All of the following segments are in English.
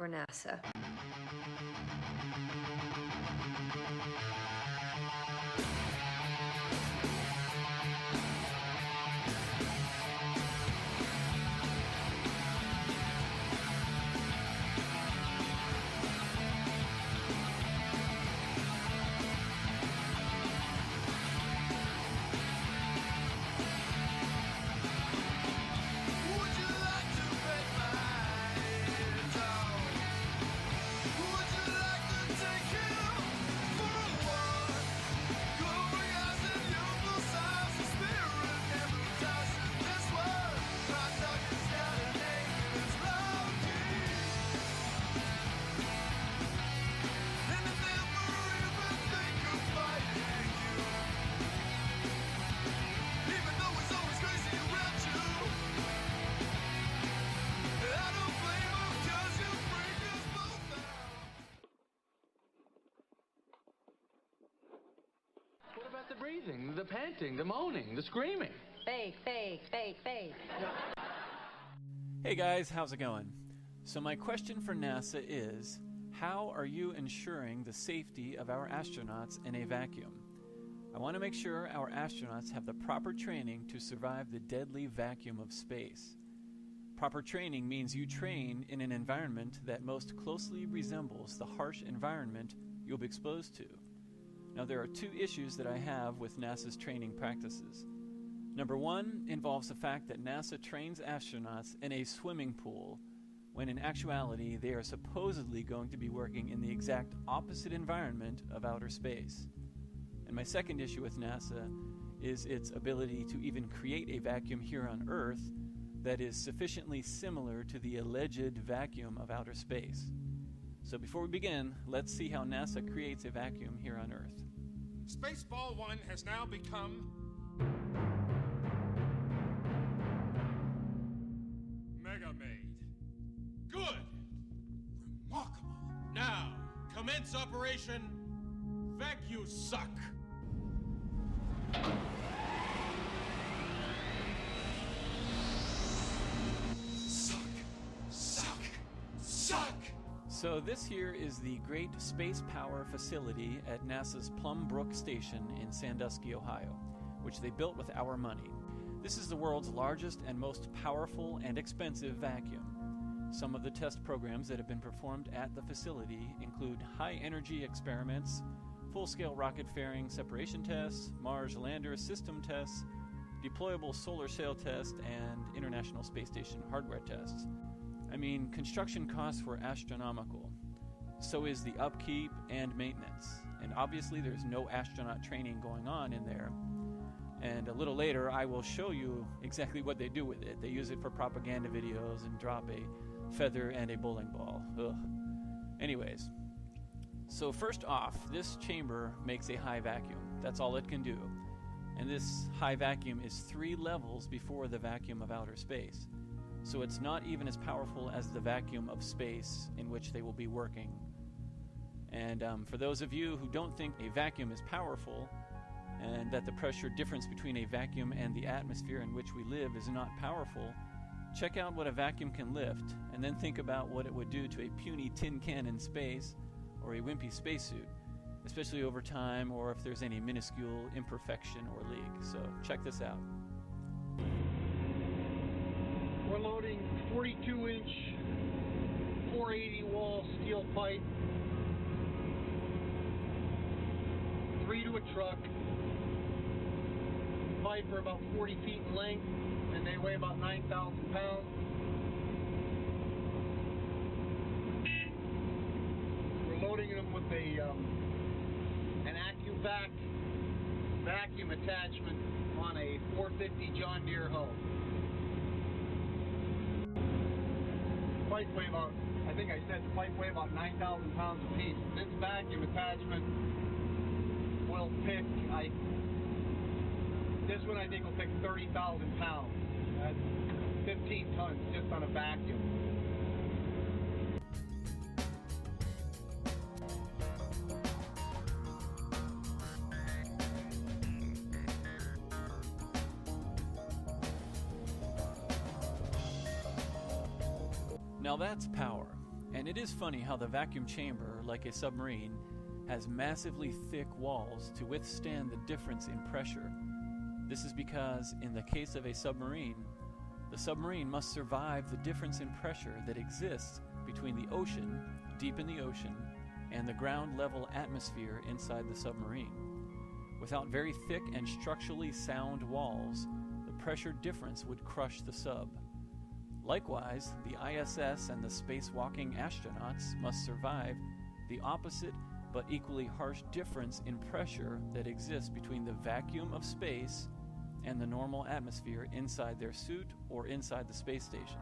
or NASA. What about the breathing, the panting, the moaning, the screaming? Fake. Hey guys, how's it going? So my question for NASA is, how are you ensuring the safety of our astronauts in a vacuum? I want to make sure our astronauts have the proper training to survive the deadly vacuum of space. Proper training means you train in an environment that most closely resembles the harsh environment you'll be exposed to. Now, there are two issues that I have with NASA's training practices. Number one involves the fact that NASA trains astronauts in a swimming pool, when in actuality they are supposedly going to be working in the exact opposite environment of outer space. And my second issue with NASA is its ability to even create a vacuum here on Earth that is sufficiently similar to the alleged vacuum of outer space. So before we begin, let's see how NASA creates a vacuum here on Earth. Spaceball 1 has now become Mega Made. Good! Remarkable. Now, commence Operation Vacuum Suck. Suck! So this here is the Great Space Power Facility at NASA's Plum Brook Station in Sandusky, Ohio, which they built with our money. This is the world's largest and most powerful and expensive vacuum. Some of the test programs that have been performed at the facility include high-energy experiments, full-scale rocket fairing separation tests, Mars lander system tests, deployable solar sail tests, and International Space Station hardware tests. I mean, construction costs were astronomical. So is the upkeep and maintenance. And obviously there's no astronaut training going on in there. And a little later I will show you exactly what they do with it. They use it for propaganda videos and drop a feather and a bowling ball. Ugh. Anyways, so first off, this chamber makes a high vacuum. That's all it can do. And this high vacuum is 3 levels before the vacuum of outer space. So it's not even as powerful as the vacuum of space in which they will be working. And for those of you who don't think a vacuum is powerful, and that the pressure difference between a vacuum and the atmosphere in which we live is not powerful, check out what a vacuum can lift, and then think about what it would do to a puny tin can in space, or a wimpy spacesuit, especially over time, or if there's any minuscule imperfection or leak. So check this out. We're loading 42-inch 480 wall steel pipe, 3 to a truck. Pipe are about 40 feet in length, and they weigh about 9,000 pounds. We're loading them with an AccuVac vacuum attachment on a 450 John Deere hoe. Pipe weigh about, I think I said the pipe weigh about 9,000 pounds a piece. This vacuum attachment will pick, this one I think will pick 30,000 pounds. That's 15 tons just on a vacuum. Now that's power. And it is funny how the vacuum chamber, like a submarine, has massively thick walls to withstand the difference in pressure. This is because, in the case of a submarine, the submarine must survive the difference in pressure that exists between the ocean, deep in the ocean, and the ground level atmosphere inside the submarine. Without very thick and structurally sound walls, the pressure difference would crush the sub. Likewise, the ISS and the spacewalking astronauts must survive the opposite but equally harsh difference in pressure that exists between the vacuum of space and the normal atmosphere inside their suit or inside the space station.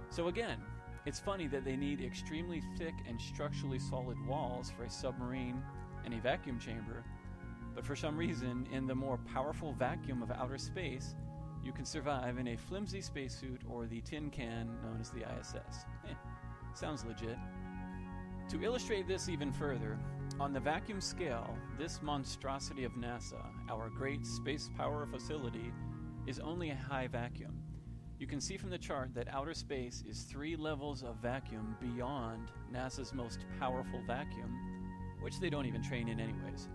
So again, it's funny that they need extremely thick and structurally solid walls for a submarine and a vacuum chamber, but for some reason, in the more powerful vacuum of outer space, you can survive in a flimsy spacesuit or the tin can known as the ISS. Sounds legit. To illustrate this even further, on the vacuum scale, this monstrosity of NASA, our great space power facility, is only a high vacuum. You can see from the chart that outer space is 3 levels of vacuum beyond NASA's most powerful vacuum, which they don't even train in anyways.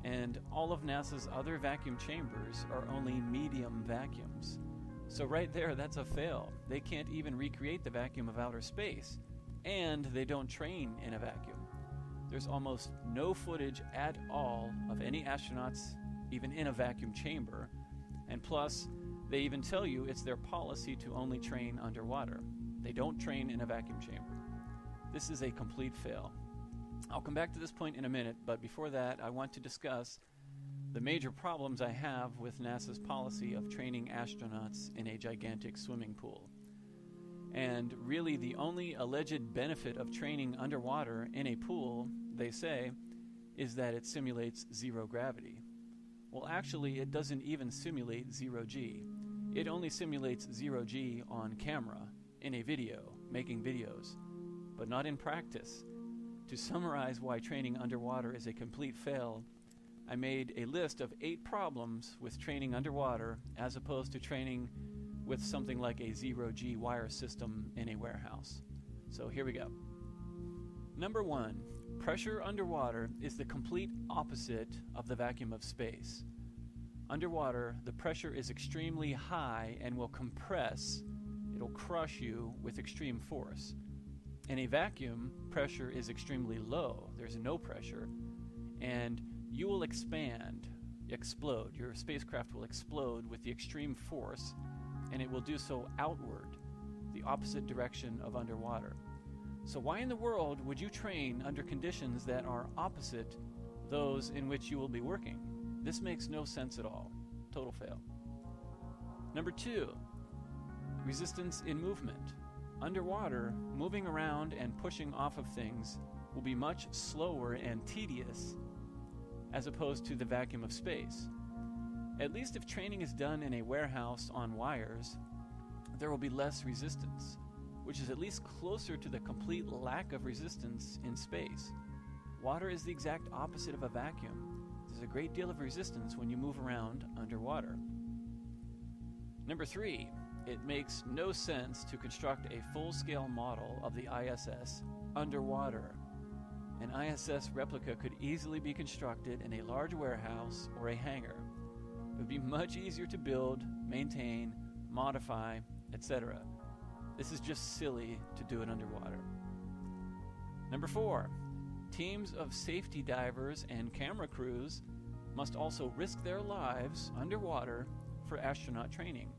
And all of NASA's other vacuum chambers are only medium vacuums. So right there, that's a fail. They can't even recreate the vacuum of outer space, and they don't train in a vacuum. There's almost no footage at all of any astronauts even in a vacuum chamber, and plus, they even tell you it's their policy to only train underwater. They don't train in a vacuum chamber. This is a complete fail. I'll come back to this point in a minute, but before that, I want to discuss the major problems I have with NASA's policy of training astronauts in a gigantic swimming pool. And really, the only alleged benefit of training underwater in a pool, they say, is that it simulates zero gravity. Well, actually, it doesn't even simulate zero G. It only simulates zero G on camera, in a video, making videos, but not in practice. To summarize why training underwater is a complete fail, I made a list of 8 problems with training underwater as opposed to training with something like a zero-G wire system in a warehouse. So here we go. Number 1, pressure underwater is the complete opposite of the vacuum of space. Underwater, the pressure is extremely high and will compress, it'll crush you with extreme force. In a vacuum, pressure is extremely low, there's no pressure, and you will explode. Your spacecraft will explode with the extreme force, and it will do so outward, the opposite direction of underwater. So why in the world would you train under conditions that are opposite those in which you will be working? This makes no sense at all. Total fail. Number 2, resistance in movement. Underwater, moving around and pushing off of things will be much slower and tedious as opposed to the vacuum of space. At least if training is done in a warehouse on wires, there will be less resistance, which is at least closer to the complete lack of resistance in space. Water is the exact opposite of a vacuum. There's a great deal of resistance when you move around underwater. Number 3, it makes no sense to construct a full-scale model of the ISS underwater. An ISS replica could easily be constructed in a large warehouse or a hangar. It would be much easier to build, maintain, modify, etc. This is just silly to do it underwater. Number 4, teams of safety divers and camera crews must also risk their lives underwater for astronaut training,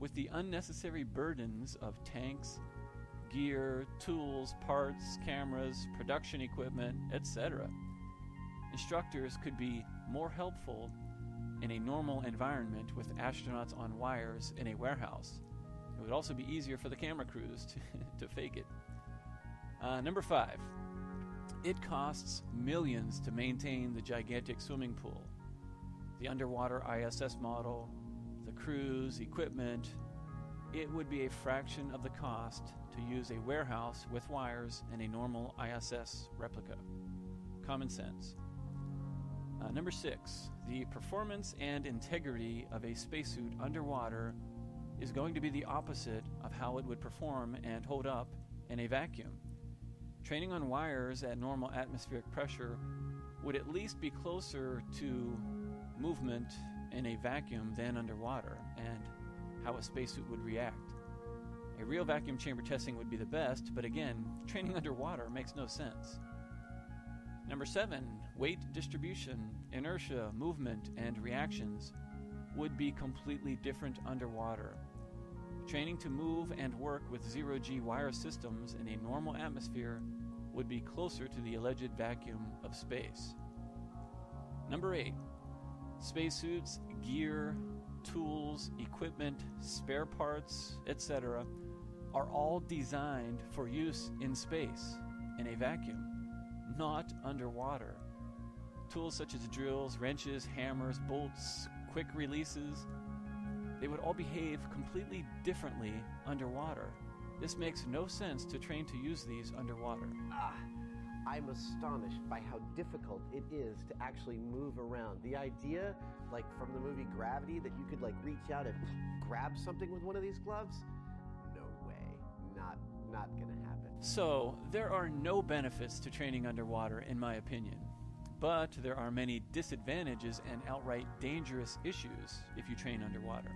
with the unnecessary burdens of tanks, gear, tools, parts, cameras, production equipment, etc. Instructors could be more helpful in a normal environment with astronauts on wires in a warehouse. It would also be easier for the camera crews to fake it. Number 5, it costs millions to maintain the gigantic swimming pool. The underwater ISS model, the crews, equipment, it would be a fraction of the cost to use a warehouse with wires and a normal ISS replica. Common sense. Number 6, the performance and integrity of a spacesuit underwater is going to be the opposite of how it would perform and hold up in a vacuum. Training on wires at normal atmospheric pressure would at least be closer to movement in a vacuum than underwater, and how a spacesuit would react. A real vacuum chamber testing would be the best, but again, training underwater makes no sense. Number 7, weight distribution, inertia, movement, and reactions would be completely different underwater. Training to move and work with zero-G wire systems in a normal atmosphere would be closer to the alleged vacuum of space. Number 8, spacesuits, gear, tools, equipment, spare parts, etc. are all designed for use in space, in a vacuum, not underwater. Tools such as drills, wrenches, hammers, bolts, quick releases, they would all behave completely differently underwater. This makes no sense to train to use these underwater. I'm astonished by how difficult it is to actually move around. The idea, like from the movie Gravity, that you could like reach out and grab something with one of these gloves? No way. Not gonna happen. So, there are no benefits to training underwater, in my opinion. But there are many disadvantages and outright dangerous issues if you train underwater.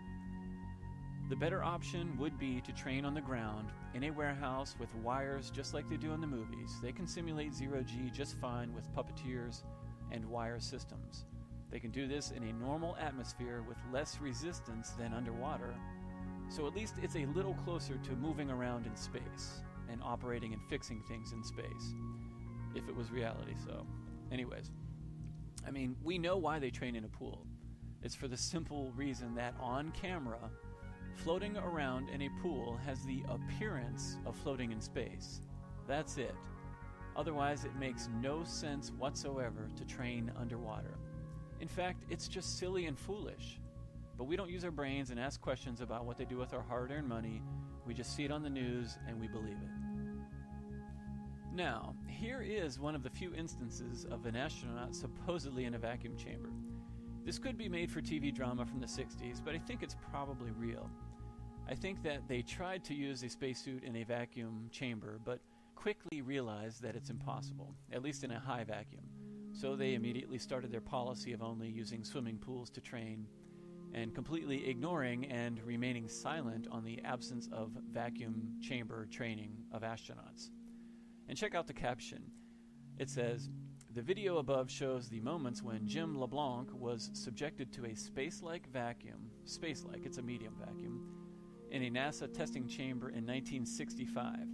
The better option would be to train on the ground in a warehouse with wires just like they do in the movies. They can simulate zero-G just fine with puppeteers and wire systems. They can do this in a normal atmosphere with less resistance than underwater, so at least it's a little closer to moving around in space and operating and fixing things in space, if it was reality. So anyways, I mean, we know why they train in a pool. It's for the simple reason that on camera, floating around in a pool has the appearance of floating in space. That's it. Otherwise, it makes no sense whatsoever to train underwater. In fact, it's just silly and foolish. But we don't use our brains and ask questions about what they do with our hard-earned money. We just see it on the news and we believe it. Now, here is one of the few instances of an astronaut supposedly in a vacuum chamber. This could be made for TV drama from the 60s, but I think it's probably real. I think that they tried to use a spacesuit in a vacuum chamber, but quickly realized that it's impossible, at least in a high vacuum. So they immediately started their policy of only using swimming pools to train, and completely ignoring and remaining silent on the absence of vacuum chamber training of astronauts. And check out the caption. It says, "The video above shows the moments when Jim LeBlanc was subjected to a space-like vacuum, space-like, it's a medium vacuum, in a NASA testing chamber in 1965.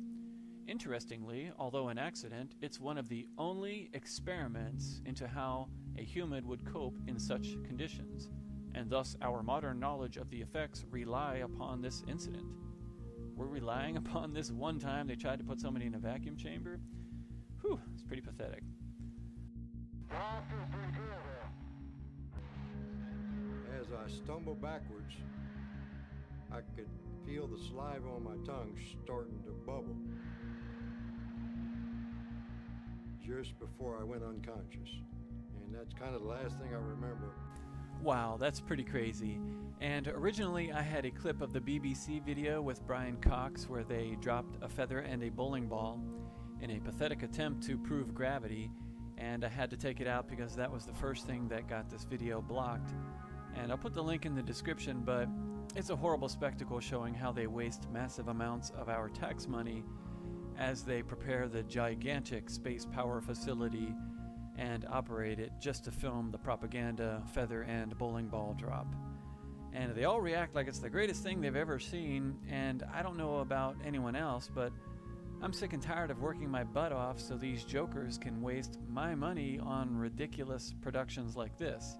Interestingly, although an accident, it's one of the only experiments into how a human would cope in such conditions, and thus our modern knowledge of the effects rely upon this incident." We're relying upon this one time they tried to put somebody in a vacuum chamber? Whew, it's pretty pathetic. As I stumbled backwards, I could feel the saliva on my tongue starting to bubble just before I went unconscious. And that's kind of the last thing I remember. Wow, that's pretty crazy. And originally I had a clip of the BBC video with Brian Cox where they dropped a feather and a bowling ball in a pathetic attempt to prove gravity, and I had to take it out because that was the first thing that got this video blocked. And I'll put the link in the description, but it's a horrible spectacle showing how they waste massive amounts of our tax money as they prepare the gigantic space power facility and operate it just to film the propaganda feather and bowling ball drop. And they all react like it's the greatest thing they've ever seen, and I don't know about anyone else, but I'm sick and tired of working my butt off so these jokers can waste my money on ridiculous productions like this.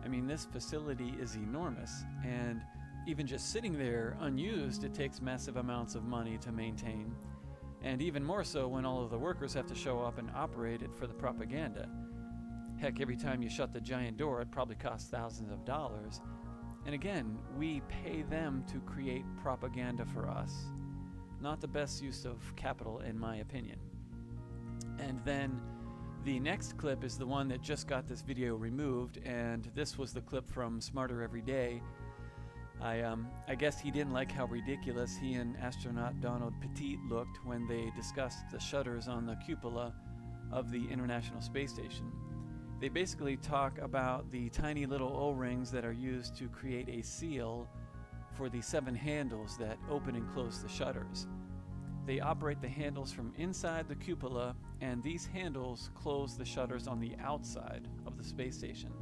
I mean, this facility is enormous, and even just sitting there unused, it takes massive amounts of money to maintain. And even more so when all of the workers have to show up and operate it for the propaganda. Heck, every time you shut the giant door, it probably costs thousands of dollars. And again, we pay them to create propaganda for us. Not the best use of capital, in my opinion. And then the next clip is the one that just got this video removed, and this was the clip from Smarter Every Day. I guess he didn't like how ridiculous he and astronaut Donald Pettit looked when they discussed the shutters on the cupola of the International Space Station. They basically talk about the tiny little O-rings that are used to create a seal for the 7 handles that open and close the shutters. They operate the handles from inside the cupola, and these handles close the shutters on the outside of the space station.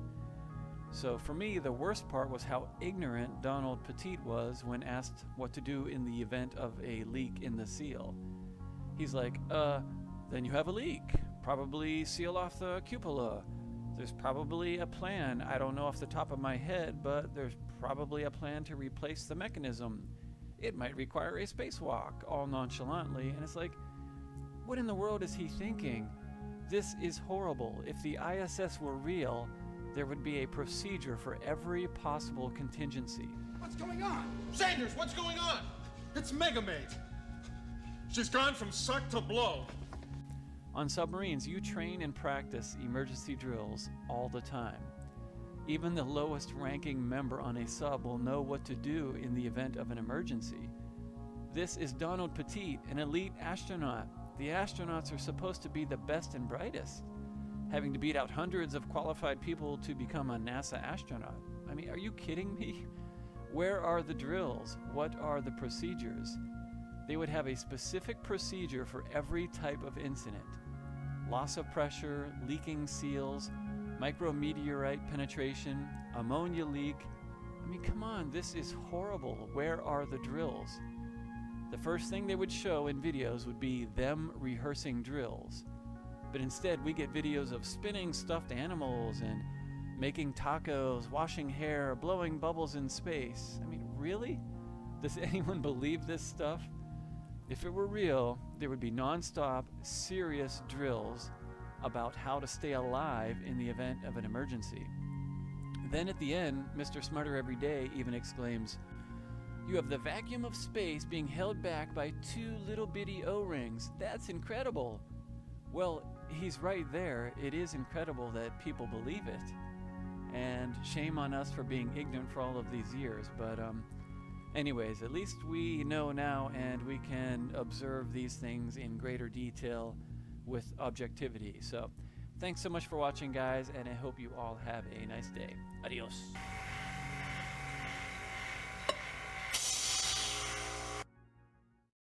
So for me, the worst part was how ignorant Donald Pettit was when asked what to do in the event of a leak in the seal. He's like, then you have a leak. Probably seal off the cupola. There's probably a plan. I don't know off the top of my head, but there's probably a plan to replace the mechanism. It might require a spacewalk, all nonchalantly. And it's like, what in the world is he thinking? This is horrible. If the ISS were real, there would be a procedure for every possible contingency. What's going on? Sanders, what's going on? It's Megamaid. She's gone from suck to blow. On submarines, you train and practice emergency drills all the time. Even the lowest ranking member on a sub will know what to do in the event of an emergency. This is Donald Pettit, an elite astronaut. The astronauts are supposed to be the best and brightest, having to beat out hundreds of qualified people to become a NASA astronaut. I mean, are you kidding me? Where are the drills? What are the procedures? They would have a specific procedure for every type of incident. Loss of pressure, leaking seals, micrometeorite penetration, ammonia leak. I mean, come on, this is horrible. Where are the drills? The first thing they would show in videos would be them rehearsing drills. But instead, we get videos of spinning stuffed animals and making tacos, washing hair, blowing bubbles in space. I mean, really? Does anyone believe this stuff? If it were real, there would be non-stop, serious drills about how to stay alive in the event of an emergency. Then at the end, Mr. Smarter Every Day even exclaims, "You have the vacuum of space being held back by 2 little bitty O-rings. That's incredible." Well, he's right there. It is incredible that people believe it. And shame on us for being ignorant for all of these years. But anyways, at least we know now, and we can observe these things in greater detail with objectivity. So thanks so much for watching, guys, and I hope you all have a nice day. Adios.